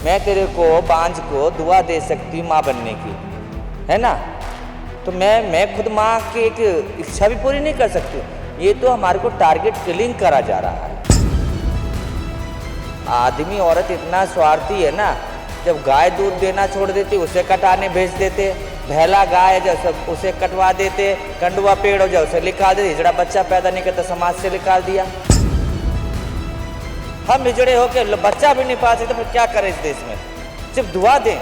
मैं तेरे को बांझ को दुआ दे सकती हूँ माँ बनने की, है ना। तो मैं खुद माँ की एक इच्छा भी पूरी नहीं कर सकती। ये तो हमारे को टारगेट किलिंग करा जा रहा है। आदमी औरत इतना स्वार्थी है ना, जब गाय दूध देना छोड़ देती उसे कटाने भेज देते, भैला गाय जैसे उसे कटवा देते, कंडुआ पेड़ हो जाए उसे निकाल देते, हिजड़ा बच्चा पैदा नहीं करता समाज से निकाल दिया। हम हिजड़े होके बच्चा भी नहीं पा सकते, फिर क्या करें इस देश में, सिर्फ दुआ दें।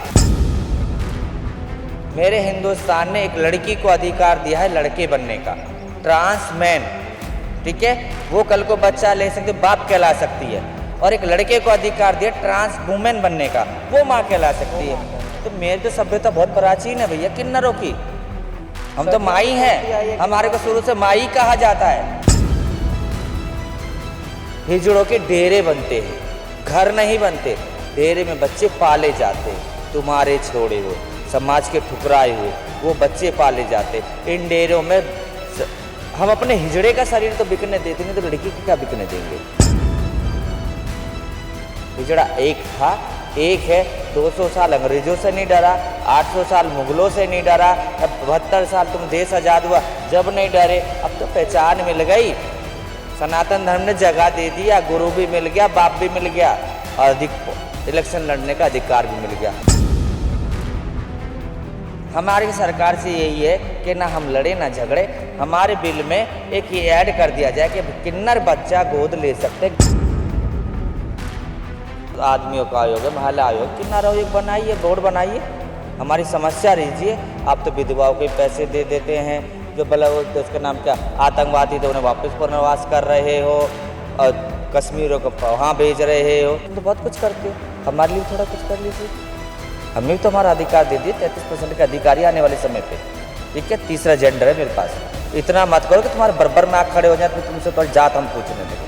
मेरे हिंदुस्तान ने एक लड़की को अधिकार दिया है लड़के बनने का, ट्रांसमैन, ठीक है, वो कल को बच्चा ले सकते, बाप कहला सकती है। और एक लड़के को अधिकार दिया ट्रांस वुमेन बनने का, वो माँ कहला सकती है। तो मेरी तो सभ्यता बहुत प्राचीन है भैया, किन्नरों की। हम तो माई हैं, हमारे को शुरू से माई कहा जाता है। हिजड़ों के डेरे बनते हैं, घर नहीं बनते, डेरे में बच्चे पाले जाते। तुम्हारे छोड़े हुए, समाज के ठुकराए हुए वो बच्चे पाले जाते। इन डेरों में हम अपने हिजड़े का शरीर तो बिकने देते नहीं, तो लड़की की क्या बिकने देंगे। हिजड़ा एक था, एक है। 200 साल अंग्रेजों से नहीं डरा, 800 साल मुगलों से नहीं डरा, अब 72 साल तुम देश आजाद हुआ जब नहीं डरे। अब तो पहचान मिल गई, सनातन धर्म ने जगह दे दिया, गुरु भी मिल गया, बाप भी मिल गया, और इलेक्शन लड़ने का अधिकार भी मिल गया। हमारी सरकार से यही है कि ना हम लड़े ना झगड़े। हमारे बिल में एक ये ऐड कर दिया जाए कि किन्नर बच्चा गोद ले सकते। आदमियों का आयोग है, महिला आयोग, किन्नर आयोग बनाइए, बोर्ड बनाइए, हमारी समस्या लीजिए। आप तो विधवाओं को पैसे दे देते हैं, जो भला तो उसका नाम क्या आतंकवादी, तो उन्हें वापस पुनर्वास कर रहे हो, और कश्मीरों को वहाँ भेज रहे हो, तो बहुत कुछ करते हो। हमारे लिए थोड़ा कुछ कर लीजिए। हमें तो हमारा अधिकार दे दिए, 33% के अधिकारी आने वाले समय पे, ठीक है। तीसरा जेंडर है मेरे पास। इतना मत करो कि तुम्हारे बराबर में आँख खड़े हो जाए, तो तुमसे थोड़ी जात हम पूछने लगे।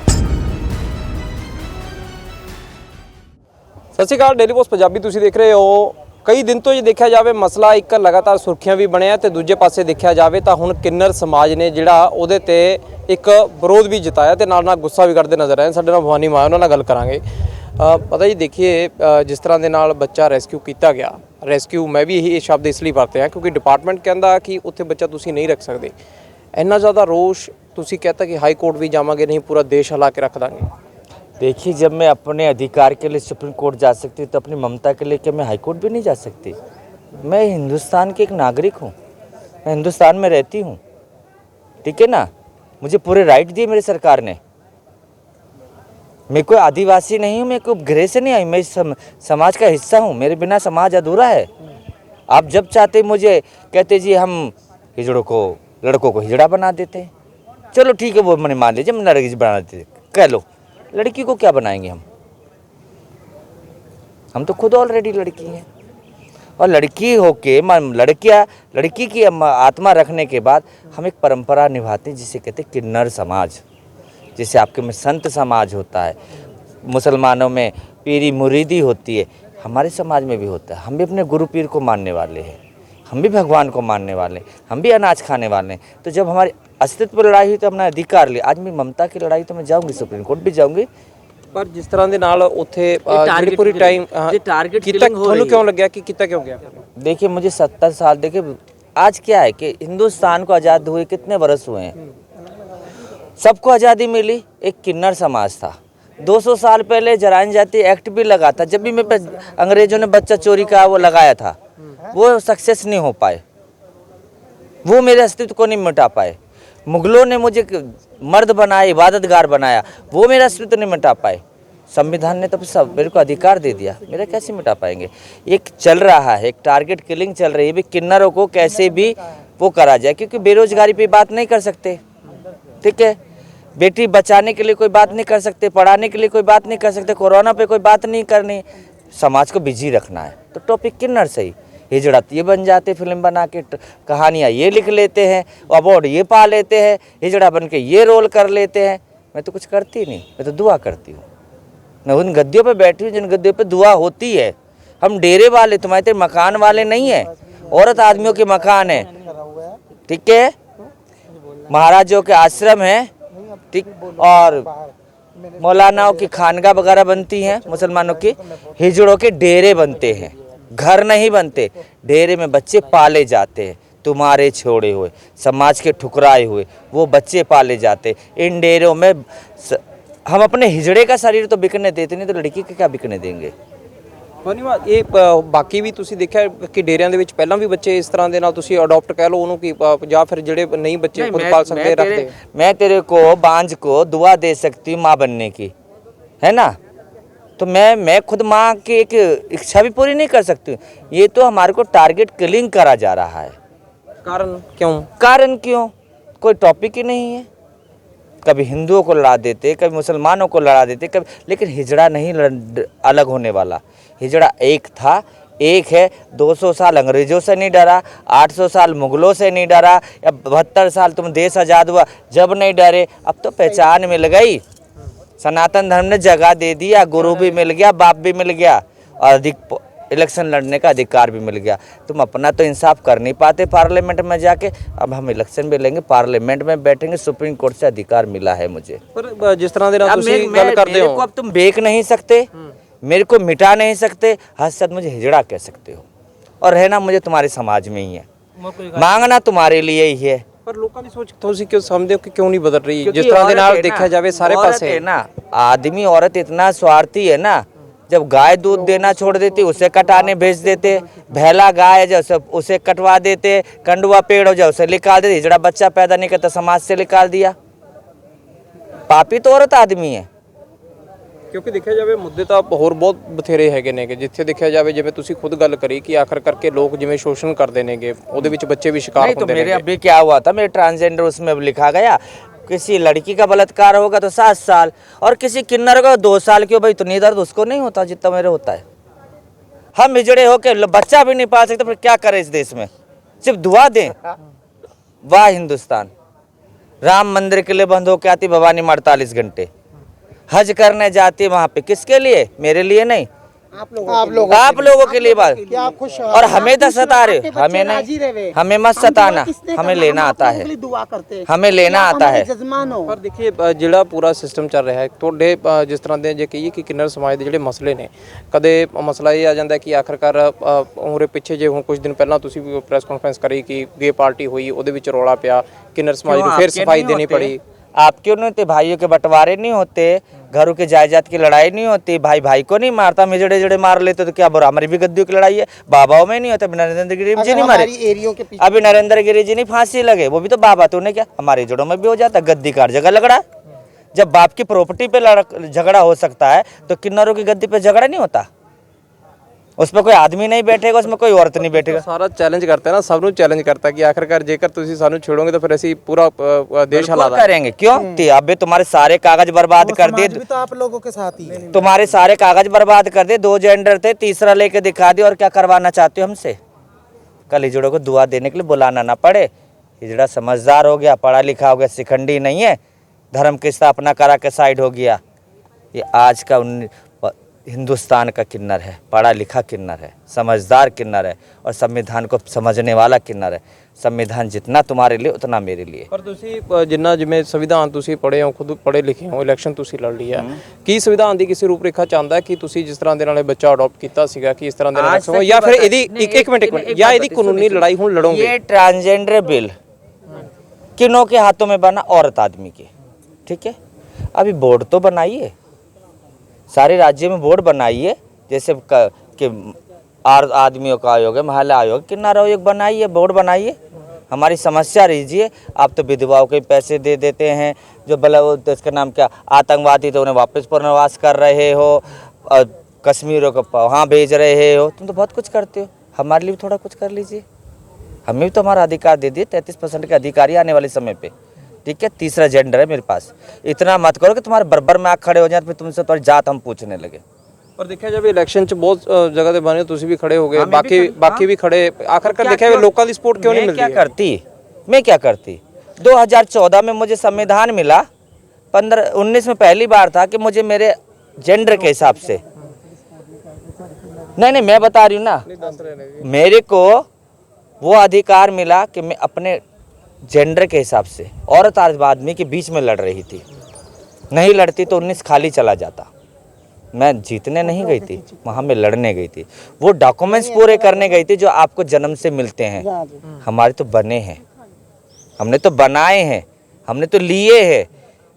ਸਤਿ ਸ਼੍ਰੀ ਅਕਾਲ, ਡੇਲੀ ਪੋਸਟ ਪੰਜਾਬੀ ਤੁਸੀਂ ਦੇਖ ਰਹੇ ਹੋ। ਕਈ ਦਿਨ ਤੋਂ ਜੇ ਦੇਖਿਆ ਜਾਵੇ ਮਸਲਾ ਇੱਕ ਲਗਾਤਾਰ ਸੁਰਖੀਆਂ ਵੀ ਬਣਿਆ, ਤੇ ਦੂਜੇ ਪਾਸੇ ਦੇਖਿਆ ਜਾਵੇ ਤਾਂ ਹੁਣ ਕਿੰਨਰ ਸਮਾਜ ਨੇ ਜਿਹੜਾ ਉਹਦੇ ਤੇ ਇੱਕ ਵਿਰੋਧ ਵੀ ਜਤਾਇਆ ਤੇ ਨਾਲ ਨਾਲ ਗੁੱਸਾ ਵੀ ਕਰਦੇ ਨਜ਼ਰ ਆਏ। ਸਾਡੇ ਨਾਲ ਭਵਾਨੀ ਮਾਂ, ਉਹਨਾਂ ਨਾਲ ਗੱਲ ਕਰਾਂਗੇ। ਪਤਾ ਜੀ, ਦੇਖੀਏ ਜਿਸ ਤਰ੍ਹਾਂ ਦੇ ਨਾਲ ਬੱਚਾ ਰੈਸਕਿਊ ਕੀਤਾ ਗਿਆ, ਰੈਸਕਿਊ ਮੈਂ ਵੀ ਇਹ ਸ਼ਬਦ ਇਸ ਲਈ ਵਰਤਿਆ ਕਿਉਂਕਿ ਡਿਪਾਰਟਮੈਂਟ ਕਹਿੰਦਾ ਕਿ ਉੱਥੇ ਬੱਚਾ ਤੁਸੀਂ ਨਹੀਂ ਰੱਖ ਸਕਦੇ। ਇੰਨਾ ਜ਼ਿਆਦਾ ਰੋਸ਼, ਤੁਸੀਂ कहता कि हाई कोर्ट भी जावांगे, नहीं पूरा देश हिला के रख देंगे। देखिए, जब मैं अपने अधिकार के लिए सुप्रीम कोर्ट जा सकती तो अपनी ममता के लिए क्या मैं हाई कोर्ट भी नहीं जा सकती। मैं हिंदुस्तान की एक नागरिक हूँ, मैं हिंदुस्तान में रहती हूँ, ठीक है ना। मुझे पूरे राइट दिए मेरी सरकार ने। मैं कोई आदिवासी नहीं हूँ, मैं कोई गृह से नहीं आई, मैं समाज का हिस्सा हूँ। मेरे बिना समाज अधूरा है। आप जब चाहते मुझे कहते जी हम हिजड़ों को, लड़कों को हिजड़ा बना देते हैं, चलो ठीक है, वो मैंने मान लीजिए, मैं लड़की बना देते, कह लो। लड़की को क्या बनाएंगे हम तो खुद ऑलरेडी लड़की हैं। और लड़की होके लड़की की आत्मा रखने के बाद हम एक परंपरा निभाते हैं जिसे कहते हैं किन्नर समाज। जैसे आपके में संत समाज होता है, मुसलमानों में पीरी मुरीदी होती है, हमारे समाज में भी होता है। हम भी अपने गुरु पीर को मानने वाले हैं, हम भी भगवान को मानने वाले, हम भी अनाज खाने वाले हैं। तो जब हमारी अस्तित्व पर लड़ाई हुई तो हमने अधिकार लिया। आज मैं ममता की लड़ाई तो मैं जाऊंगी, सुप्रीम कोर्ट भी जाऊंगी। पर जिस तरह के नाल उत्थे ਜਿਹੜੀ पूरी टाइम टारगेट ਤੁਹਾਨੂੰ क्यों लग गया कि कितना क्यों गया? देखिए, मुझे 70 साल, देखिए आज क्या है कि हिंदुस्तान को आज़ाद हुए कितने बरस हुए हैं, सबको आज़ादी मिली। एक किन्नर समाज था, 200 साल पहले जराइन जाति एक्ट भी लगा था। जब भी मैं अंग्रेजों ने बच्चा चोरी का वो लगाया था, वो सक्सेस नहीं हो पाए, वो मेरे अस्तित्व को नहीं मिटा पाए। मुगलों ने मुझे मर्द बनाया, इबादतगार बनाया, वो मेरा अस्तित्व नहीं मिटा पाए। संविधान ने तो सब मेरे को अधिकार दे दिया, मेरा कैसे मिटा पाएंगे। एक चल रहा है, एक टारगेट किलिंग चल रही है भी, किन्नरों को कैसे भी वो करा जाए, क्योंकि बेरोजगारी पे बात नहीं कर सकते, ठीक है। बेटी बचाने के लिए कोई बात नहीं कर सकते, पढ़ाने के लिए कोई बात नहीं कर सकते, कोरोना पे कोई बात नहीं करनी, समाज को बिजी रखना है। तो टॉपिक किन्नर सही, हिजड़ा ये बन जाते, फिल्म बना के कहानियाँ ये लिख लेते हैं, अवार्ड ये पा लेते हैं, हिजड़ा बन के ये रोल कर लेते हैं। मैं तो कुछ करती नहीं, मैं तो दुआ करती हूँ। मैं उन गद्दियों पे बैठी हूँ जिन गद्दियों पे दुआ होती है। हम डेरे वाले, तुम्हारे मकान वाले नहीं है, औरत आदमियों के मकान है, ठीक है, महाराजों के आश्रम है, ठीक। और मौलानाओं की खानगा वगैरह बनती हैं, मुसलमानों की हिजड़ों के डेरे बनते हैं, घर नहीं बनते, डेरे में बच्चे पाले जाते हैं। तुम्हारे छोड़े हुए समाज के ठुकराए हुए वो बच्चे पाले जाते। इन डेरों में हम अपने हिजड़े का शरीर तो बिकने देते नहीं, तो लड़की के क्या बिकने देंगे। ਧੰਨਵਾਦ। ਇਹ ਬਾਕੀ ਵੀ ਤੁਸੀਂ ਦੇਖਿਆ ਕਿ ਡੇਰਿਆਂ ਦੇ ਵਿੱਚ ਪਹਿਲਾਂ ਵੀ ਬੱਚੇ ਇਸ ਤਰ੍ਹਾਂ ਦੇ ਨਾਲ ਤੁਸੀਂ ਅਡਾਪਟ ਕਹਿ ਲਓ ਉਹਨੂੰ ਕਿ ਜਾਂ ਫਿਰ ਜਿਹੜੇ ਨਹੀਂ ਬੱਚੇ ਖੁਦ ਪਾਲ ਸਕਦੇ ਰੱਖਦੇ। मैं तेरे को बांझ को दुआ दे सकती हूँ माँ बनने की, है ना, तो मैं खुद माँ की एक इच्छा भी पूरी नहीं कर सकती हूँ। ये तो हमारे को टारगेट किलिंग करा जा रहा है। ਕਾਰਨ ਕਿਉਂ? कारण क्यों? कोई टॉपिक ही नहीं है। कभी हिंदुओं को लड़ा देते, कभी मुसलमानों को लड़ा देते, कभी, लेकिन हिजड़ा नहीं अलग होने वाला। हिजड़ा एक था, एक है। 200 साल अंग्रेज़ों से नहीं डरा, 800 साल मुगलों से नहीं डरा, या 72 साल तुम देश आज़ाद हुआ जब नहीं डरे। अब तो पहचान मिल गई, सनातन धर्म ने जगह दे दिया, गुरु भी मिल गया, बाप भी मिल गया, और अधिक इलेक्शन लड़ने का अधिकार भी मिल गया। तुम अपना तो इंसाफ कर नहीं पाते पार्लियामेंट में जाके, अब हम इलेक्शन भी लेंगे, पार्लियामेंट में बैठेंगे, सुप्रीम कोर्ट से अधिकार मिला है मुझे। ਪਰ ਜਿਸ ਤਰ੍ਹਾਂ ਦੇ ਨਾਲ अब ਤੁਸੀਂ ਗੱਲ ਕਰਦੇ मेरे को ਹੋ अब तुम बेच नहीं सकते, मेरे को मिटा नहीं सकते, हद से मुझे हिजड़ा कह सकते हो, और रहना मुझे तुम्हारे समाज में ही है, मांगना तुम्हारे लिए ही है। ਪਰ ਲੋਕਾਂ ਦੀ ਸੋਚ ਤੁਸੀਂ ਕਿਉਂ ਸਮਝਦੇ ਹੋ ਕਿ ਕਿਉਂ ਨਹੀਂ ਬਦਲ ਰਹੀ? ਜਿਸ ਤਰ੍ਹਾਂ ਦੇ ਨਾਲ ਦੇਖਿਆ ਜਾਵੇ ਸਾਰੇ ਪਾਸੇ है ना, आदमी औरत इतना स्वार्थी है ना, जब गाय दूध देना छोड़ देती उसे कटाने भेज देते, भैला गाय जैसे उसे कटवा देते, कंडुआ पेड़ हो जाए उसे निकाल देते, हिजड़ा बच्चा पैदा नहीं करता समाज से निकाल दिया। पापी तो औरत आदमी है। ਕਿਉਂਕਿ ਦੇਖਿਆ ਜਾਵੇ ਮੁੱਦੇ ਤਾਂ ਹੋਰ ਬਹੁਤ ਬਥੇਰੇ ਹੈਗੇ ਨੇਗੇ, ਜਿੱਥੇ ਦੇਖਿਆ ਜਾਵੇ ਜਿਵੇਂ ਤੁਸੀਂ ਖੁਦ ਗੱਲ ਕਰੀ ਕਿ ਆਖਰ ਕਰਕੇ ਲੋਕ ਜਿਵੇਂ ਸ਼ੋਸ਼ਣ ਕਰਦੇ ਨੇਗੇ ਉਹਦੇ ਵਿੱਚ ਬੱਚੇ ਵੀ शिकार नहीं तो ਹੁੰਦੇ मेरे ਨੇ। अभी क्या हुआ था, मेरे ट्रांसजेंडर उसमें अब लिखा गया, किसी लड़की का बलात्कार होगा तो 7 साल, और किसी किन्नर का 2 साल क्यों भाई, इतनी दर्द उसको नहीं होता जितना मेरे होता है। हम हिजड़े होके बच्चा भी नहीं पाल सकते, फिर क्या करें इस देश में, सिर्फ दुआ दें। वाह हिंदुस्तान, राम मंदिर के लिए बंद होके आती भवानी में 48 घंटे, हज करने जाती है वहाँ पे, किसके लिए? मेरे लिए नहीं, आप लोगों के लिए बात। आप खुश और हमें तो सता रहे, हमें नहीं, हमें मत सताना, हमें लेना आता है, दुआ करते हमें लेना आता है। जजमान हो। ਪਰ ਦੇਖੀਏ ਜਿਹੜਾ ਪੂਰਾ ਸਿਸਟਮ ਚੱਲ ਰਿਹਾ ਹੈ ਤੁਹਾਡੇ ਜਿਸ ਤਰ੍ਹਾਂ ਦੇ ਜੇ ਕਹੀਏ ਕਿ ਕਿੰਨਰ ਸਮਾਜ ਦੇ ਜਿਹੜੇ ਮਸਲੇ ਨੇ, ਕਦੇ ਮਸਲਾ ਇਹ ਆ ਜਾਂਦਾ ਕਿ ਆਖਰਕਾਰ ਉਮਰੇ ਪਿੱਛੇ ਜੇ ਹੁਣ ਕੁਝ ਦਿਨ ਪਹਿਲਾਂ ਤੁਸੀਂ ਵੀ ਪ੍ਰੈਸ ਕਾਨਫਰੰਸ ਕਰੀ ਕਿ ਗੇ ਪਾਰਟੀ ਹੋਈ, ਉਹਦੇ ਵਿੱਚ ਰੌਲਾ ਪਿਆ, ਕਿੰਨਰ ਸਮਾਜ ਨੂੰ ਫਿਰ ਸਫਾਈ ਦੇਣੀ ਪੜੀ। आपके नहीं होते, भाइयों के बंटवारे नहीं होते, घरों के जायदाद की लड़ाई नहीं होती, भाई भाई को नहीं मारता, मिजड़े जड़े मार लेते तो क्या बुरा, हमारी भी गद्दियों की लड़ाई है, बाबाओं में नहीं होता। नरेंद्र गिरी जी नहीं मारे, अभी नरेंद्र गिरी जी नहीं फांसी लगे, वो भी तो बाबा तूने क्या, हमारे जड़ों में भी हो जाता, गद्दी का हर जगह लगड़ा। जब बाप की प्रॉपर्टी पे झगड़ा हो सकता है तो किन्नरों की गद्दी पे झगड़ा नहीं होता, उसमें कोई आदमी नहीं बैठेगा, उसमें कोई औरत नहीं बैठेगा। ਸਾਰਾ ਚੈलेंज करता है ना, सब ਨੂੰ ਚੈलेंज करता कि आखिरकार जेकर ਤੁਸੀਂ ਸਾਨੂੰ ਛੋੜੋਗੇ तो फिर ਅਸੀਂ पूरा देश हिला बिल्कुल करेंगे, क्यों? अबे तुम्हारे सारे कागज बर्बाद कर दिए, तो आप लोगों के साथ ही है। तुम्हारे सारे कागज बर्बाद कर दिए, 2 जेंडर थे, तीसरा लेके दिखा दिया, और क्या करवाना चाहते हो हमसे? कल हिजड़ों को दुआ देने के लिए बुलाना ना पड़े। हिजड़ा समझदार हो गया, पढ़ा लिखा हो गया, शिखंडी नहीं है, धर्म की स्थापना करा के साइड हो गया। ये आज का हिंदुस्तान का किन्नर है, पढ़ा लिखा किन्नर है, समझदार किन्नर है, और संविधान को समझने वाला किन्नर है। संविधान जितना तुम्हारे लिए उतना मेरे लिए। ਪਰ ਤੁਸੀਂ ਜਿੰਨਾ ਜਿਵੇਂ ਸੰਵਿਧਾਨ ਤੁਸੀਂ ਪੜ੍ਹੇ ਹੋ, ਖੁਦ ਪੜ੍ਹੇ ਲਿਖੇ ਹੋ, ਇਲੈਕਸ਼ਨ ਤੁਸੀਂ ਲੜ ਲਈ ਹੈ, ਕੀ ਸੰਵਿਧਾਨ ਦੀ ਕਿਸੇ ਰੂਪਰੇਖਾ ਚਾਹੁੰਦਾ ਹੈ ਕਿ ਤੁਸੀਂ ਜਿਸ ਤਰ੍ਹਾਂ ਦੇ ਨਾਲ ਇਹ ਬੱਚਾ ਅਡਾਪਟ ਕੀਤਾ ਸੀਗਾ ਕਿ ਇਸ ਤਰ੍ਹਾਂ ਦੇ ਨਾਲ ਹੋ, ਜਾਂ ਫਿਰ ਇਹਦੀ ਇੱਕ ਮਿੰਟ ਜਾਂ ਇਹਦੀ ਕਾਨੂੰਨੀ ਲੜਾਈ ਹੁਣ ਲੜੋਗੇ? ये ट्रांसजेंडर बिल किनों के हाथों में बना? औरत आदमी के, ठीक है। अभी बोर्ड तो बनाइए, सारे राज्य में बोर्ड बनाइए, जैसे कि आदमियों का आयोग है, महिला आयोग, किन्नर आयोग बनाइए, बोर्ड बनाइए, हमारी समस्या लीजिए। आप तो विधवाओं के पैसे दे देते हैं, जो भला इसका नाम क्या, आतंकवादी, तो उन्हें वापस पुनर्वास कर रहे हो, और कश्मीरों को वहाँ भेज रहे हो, तुम तो बहुत कुछ करते हो, हमारे लिए भी थोड़ा कुछ कर लीजिए। हमें भी तो हमारा अधिकार दे दिए, 33% के अधिकारी आने वाले समय पे, ठीक है। तीसरा जेंडर है मेरे पास, इतना मत करो कि तुम्हारे बराबर में आग खड़े हो जाए, फिर तुमसे तुम्हारी जात हम पूछने लगे। पर देखा जाए इलेक्शन च बहुत जगह ते बने, तुसी भी खड़े हो गए, बाकी भी खड़े, आखिरकार देखा जाए लोगों की सपोर्ट क्यों नहीं मिलती? मैं क्या करती 2014 में मुझे संविधान मिला, 19 में पहली बार था कि मुझे मेरे जेंडर के हिसाब से, नहीं मैं बता रही हूँ ना, मेरे को वो अधिकार मिला कि मैं अपने जेंडर के हिसाब से, औरत आदमी के बीच में लड़ रही थी, नहीं लड़ती तो 19 खाली चला जाता। मैं जीतने नहीं गई थी, वहाँ मैं लड़ने गई थी। वो डॉक्यूमेंट्स पूरे करने गई थी जो आपको जन्म से मिलते हैं। हमारे तो बने हैं, हमने तो बनाए हैं, हमने तो लिए हैं।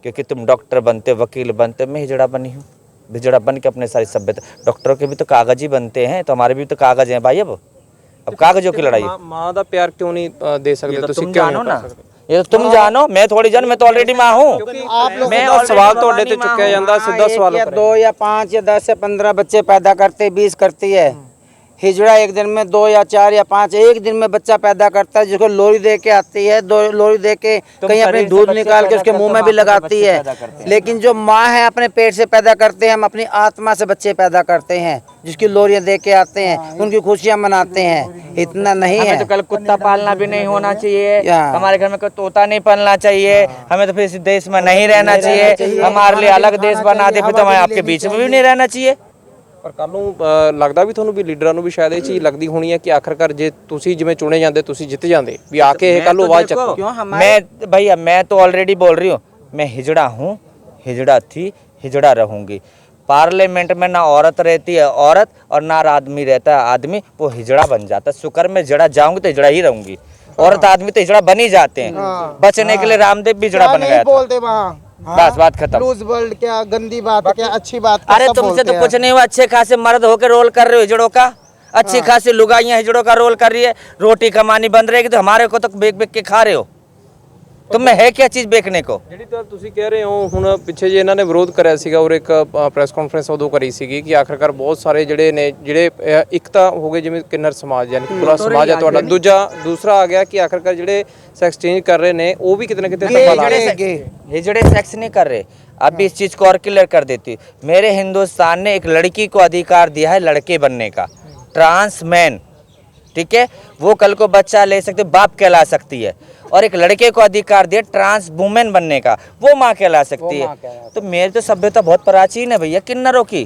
क्योंकि तुम डॉक्टर बनते, वकील बनते, मैं हिजड़ा बनी हूँ। हिजड़ा बन के अपने सारी सभ्यता, डॉक्टरों के भी तो कागज ही बनते हैं, तो हमारे भी तो कागज हैं भाई। अब कागजों की लड़ाई। माँ का प्यार क्यों नहीं दे सकते? ये तो ਤੁਸੀਂ तुम क्यों जानो नहीं ना, कर सकते? ये तो तुम जानो, मैं थोड़ी जान, मैं तो ऑलरेडी माँ हूँ। मैं सिद्धा सवाल ਤੁਹਾਡੇ ਤੇ ਚੁੱਕਿਆ ਜਾਂਦਾ, ਸਿੱਧਾ ਸਵਾਲ या 2 या 5 या 10 या 15 बच्चे पैदा करते 20 करती है। हिजड़ा एक दिन में 2 या 4 या 5 एक दिन में बच्चा पैदा करता है, जिसको लोरी दे के आती है, 2 लोरी दे के कहीं अपनी दूध निकाल के उसके मुंह में भी लगाती है। लेकिन जो माँ है अपने पेट से पैदा करते हैं, हम अपनी आत्मा से बच्चे पैदा करते हैं, जिसकी लोरियां दे के आते हैं, उनकी खुशियां मनाते हैं। इतना नहीं है। हमें तो कल कुत्ता पालना भी नहीं होना चाहिए, हमारे घर में कोई तोता नहीं पालना चाहिए, हमें तो फिर इस देश में नहीं रहना चाहिए। हमारे लिए अलग देश बना दे, फिर तो हमें आपके बीच में भी नहीं रहना चाहिए। ਪਰ ਕੱਲ ਨੂੰ ਲੱਗਦਾ ਵੀ ਤੁਹਾਨੂੰ ਵੀ ਲੀਡਰਾਂ ਨੂੰ ਵੀ ਸ਼ਾਇਦ ਇਹ ਚੀਜ਼ ਲੱਗਦੀ ਹੋਣੀ ਹੈ ਕਿ ਆਖਰਕਾਰ ਜੇ ਤੁਸੀਂ ਜਿਵੇਂ ਚੁਣੇ ਜਾਂਦੇ ਤੁਸੀਂ ਜਿੱਤ ਜਾਂਦੇ ਵੀ ਆ ਕੇ ਇਹ ਕੱਲ ਨੂੰ ਆਵਾਜ਼ ਚੱਕੋ। मैं भैया मैं तो ऑलरेडी बोल रही हूँ, मैं हिजड़ा हूँ, हिजड़ा थी, हिजड़ा रहूंगी। पार्लियामेंट में ना औरत रहती है औरत, और ना आदमी रहता है आदमी, वो हिजड़ा बन जाता है। शुक्र में हिजड़ा जाऊंगी तो हिजड़ा ही रहूंगी। औरत आदमी तो हिजड़ा बन ही जाते हैं। बचने के लिए रामदेव भी हिजड़ा बन गया था। बोलते वहाँ बस बात खत्म। लूज वर्ल्ड क्या, गंदी बात क्या, अच्छी बात क्या, अरे सब तुमसे बोलते तो हैं। कुछ नहीं हुआ, अच्छे खासे मर्द होकर रोल कर रहे हो हिजड़ों का। अच्छी खासी लुगाइयां हिजड़ों का रोल कर रही है, रोटी कमानी बंद रहेगी तो हमारे को तो बेच बेच के खा रहे हो। तुम्हें है क्या चीज बेचने को? ਜਿਹੜੀ ਤਾਂ ਤੁਸੀਂ ਕਹਿ ਰਹੇ ਹੋ ਹੁਣ ਪਿੱਛੇ ਜੇ ਇਹਨਾਂ ਨੇ ਵਿਰੋਧ ਕਰਿਆ ਸੀਗਾ ਔਰ ਇੱਕ ਪ੍ਰੈਸ ਕਾਨਫਰੰਸ ਉਦੋਂ ਕਰੀ ਸੀਗੀ ਕਿ ਆਖਰਕਾਰ ਬਹੁਤ ਸਾਰੇ ਜਿਹੜੇ ਨੇ ਜਿਹੜੇ ਇੱਕ ਤਾਂ ਹੋ ਗਏ ਜਿਵੇਂ ਕਿੰਨਰ ਸਮਾਜ ਯਾਨੀ ਕਿ ਪੂਰਾ ਸਮਾਜ ਹੈ ਤੁਹਾਡਾ, ਦੂਸਰਾ ਆ ਗਿਆ ਕਿ ਆਖਰਕਾਰ ਜਿਹੜੇ ਸੈਕਸ ਚੇਂਜ ਕਰ ਰਹੇ ਨੇ ਉਹ ਵੀ ਕਿਤੇ ਨਾ ਕਿਤੇ ਧੱਕਾ ਲਾ ਰਹੇ ਨੇ। हिजड़े सेक्स नहीं कर रहे। अभी इस चीज को और क्लियर कर देती, मेरे हिंदुस्तान ने एक लड़की को अधिकार दिया है लड़के बनने का, ट्रांस मैन, ठीक है, वो कल को बच्चा ले सकते, बाप कहला सकती है। और एक लड़के को अधिकार दिया ट्रांस वुमेन बनने का, वो माँ कहला सकती है। तो मेरी तो सभ्यता बहुत प्राचीन है भैया, किन्नरों की।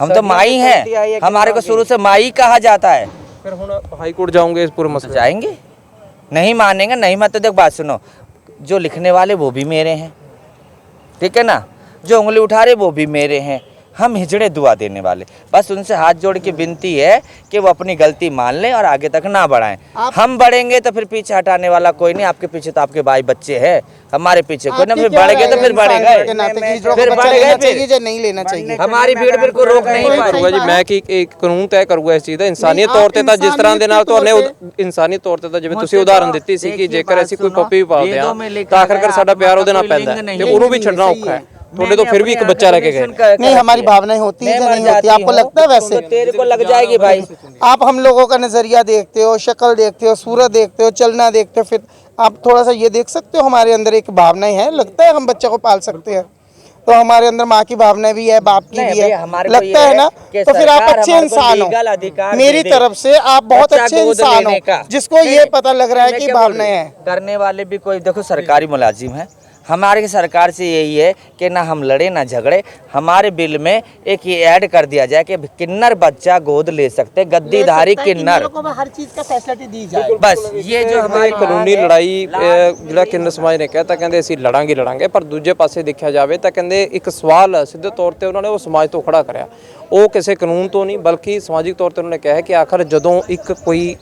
हम तो माई हैं, हमारे को शुरू से माई कहा जाता है। ਫਿਰ ਹੁਣ ਹਾਈ ਕੋਰਟ ਜਾਓਗੇ ਇਸ ਪੂਰੇ मसले? जाएंगे, नहीं मानेंगे, नहीं मत। तो देख बात सुनो, जो लिखने वाले वो भी मेरे हैं, ठीक है ना, जो उंगली उठा रहे वो भी मेरे हैं। हम हिजड़े दुआ देने वाले, बस उनसे हाथ जोड़ के विनती है कि वो अपनी गलती मान लें और आगे तक ना बढ़ाएं। हम बढ़ेंगे तो फिर पीछे हटाने वाला कोई नहीं। आपके पीछे तो आपके भाई बच्चे हैं, हमारे पीछे कोई ना, फिर बढ़ गए तो फिर बढ़ गए, फिर बढ़ गए, फिर नहीं लेना चाहिए। हमारी भीड़ फिर को रोक नहीं पाएगी। ਕਰੂਗਾ ਜੀ ਮੈਂ ਕਿ ਇੱਕ ਕਾਨੂੰਨ ਤੈਅ ਕਰੂਗਾ ਇਸ ਚੀਜ਼ ਦਾ ਇਨਸਾਨੀਅਤ ਤੌਰ ਤੇ। ਤਾਂ ਜਿਸ ਤਰ੍ਹਾਂ ਦੇ ਨਾਲ ਤੁਹਾਨੇ ਇਨਸਾਨੀਅਤ ਤੌਰ ਤੇ ਤਾਂ ਜਿਵੇਂ ਤੁਸੀਂ ਉਦਾਹਰਨ ਦਿੱਤੀ ਸੀ ਕਿ ਜੇਕਰ ਅਸੀਂ ਕੋਈ ਪੱਪੀ ਵੀ ਪਾਲਦੇ ਆ ਤਾਂ ਆਖਰਕਾਰ ਸਾਡਾ ਪਿਆਰ ਉਹਦੇ ਨਾਲ ਪੈਂਦਾ ਹੈ ਤੇ ਉਹਨੂੰ ਵੀ ਛੱਡਣਾ ਔਖਾ ਹੈ। ਤੁਹਾਡੇ ਤੋਂ ਫਿਰ ਵੀ ਇੱਕ ਬੱਚਾ ਲੈ ਕੇ ਗਏ। नहीं, हमारी भावनाएं होती है, नहीं होती? आपको लगता है वैसे? तेरे को लग जाएगी भाई। आप हम लोगों का नजरिया देखते हो, शक्ल देखते हो, सूरत देखते हो, चलना देखते हो, फिर आप थोड़ा सा ये देख सकते हो हमारे अंदर एक भावनाएं हैं। लगता है हम बच्चे को पाल सकते हैं, तो हमारे अंदर माँ की भावनाएं भी है, बाप की भी है, लगता है ना? तो फिर आप अच्छे इंसान हो, मेरी तरफ से आप बहुत अच्छे इंसान हो, जिसको ये पता लग रहा है कि भावनाएं हैं। करने वाले भी कोई देखो सरकारी मुलाजिम है, हमारे सरकार से यही है कि ना हम लड़े ना झगड़े। हमारे बिल में एक ये ऐड कर दिया जाए कि किन्नर बच्चा गोद ले सकते, गद्दीधारी किन्नर, हर चीज का फैसिलिटी दी जाए। बस ये जो हमारी ਕਾਨੂੰਨੀ ਲੜਾਈ ਜਿਹੜਾ ਕਿੰਨਰ ਸਮਾਜ ਨੇ ਕਹਿਤਾ, ਕਹਿੰਦੇ ਅਸੀਂ ਲੜਾਂਗੇ, ਪਰ ਦੂਜੇ ਪਾਸੇ ਦੇਖਿਆ ਜਾਵੇ ਤਾਂ ਕਹਿੰਦੇ ਇੱਕ ਸਵਾਲ ਸਿੱਧੇ ਤੌਰ ਤੇ ਉਹਨਾਂ ਨੇ ਉਹ ਸਮਾਜ ਤੋਂ ਖੜਾ ਕਰਿਆ। ਉਹ ਕਿਸੇ ਕਾਨੂੰਨ ਤੋਂ ਨਹੀਂ ਬਲਕਿ ਸਮਾਜਿਕ ਤੌਰ ਤੇ ਉਹਨਾਂ ਨੇ ਕਿਹਾ ਕਿ ਆਖਰ ਜਦੋਂ ਇੱਕ ਕੋਈ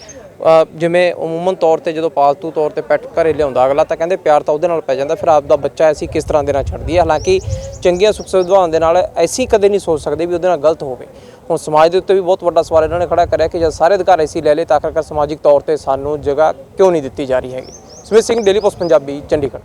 ਜਿਵੇਂ ਅਮੂਮਨ ਤੌਰ ਤੇ ਜਦੋਂ ਪਾਲਤੂ ਤੌਰ ਤੇ ਪੈਟ ਘਰੇ ਲਿਆਉਂਦਾ ਅਗਲਾ ਤਾਂ ਕਹਿੰਦੇ ਪਿਆਰ ਤਾਂ ਉਹਦੇ ਨਾਲ ਪੈ ਜਾਂਦਾ, ਫਿਰ ਆਪ ਦਾ ਬੱਚਾ ਐਸੀ ਕਿਸ ਤਰ੍ਹਾਂ ਦੇ ਨਾਲ ਛੱਡਦੀ ਹੈ। ਹਾਲਾਂਕਿ ਚੰਗੀਆਂ ਸੁੱਖ ਸੁਵਿਧਾਵਾਂ ਦੇ ਨਾਲ ਐਸੀ ਕਦੇ ਨਹੀਂ ਸੋਚ ਸਕਦੇ ਵੀ ਉਹਦੇ ਨਾਲ ਗਲਤ ਹੋਵੇ। ਹੁਣ ਸਮਾਜ ਦੇ ਉੱਤੇ ਵੀ ਬਹੁਤ ਵੱਡਾ ਸਵਾਲ ਇਹਨਾਂ ਨੇ ਖੜਾ ਕਰਿਆ ਕਿ ਜਦ ਸਾਰੇ ਅਧਿਕਾਰ ਐਸੀ ਲੈ ਲਏ ਤਾਂ ਆਖਰਕਾਰ ਸਮਾਜਿਕ ਤੌਰ ਤੇ ਸਾਨੂੰ ਜਗ੍ਹਾ ਕਿਉਂ ਨਹੀਂ ਦਿੱਤੀ ਜਾ ਰਹੀ ਹੈਗੀ। ਸਮਿਤ ਸਿੰਘ, ਡੇਲੀ ਪੋਸਟ ਪੰਜਾਬੀ, ਚੰਡੀਗੜ੍ਹ।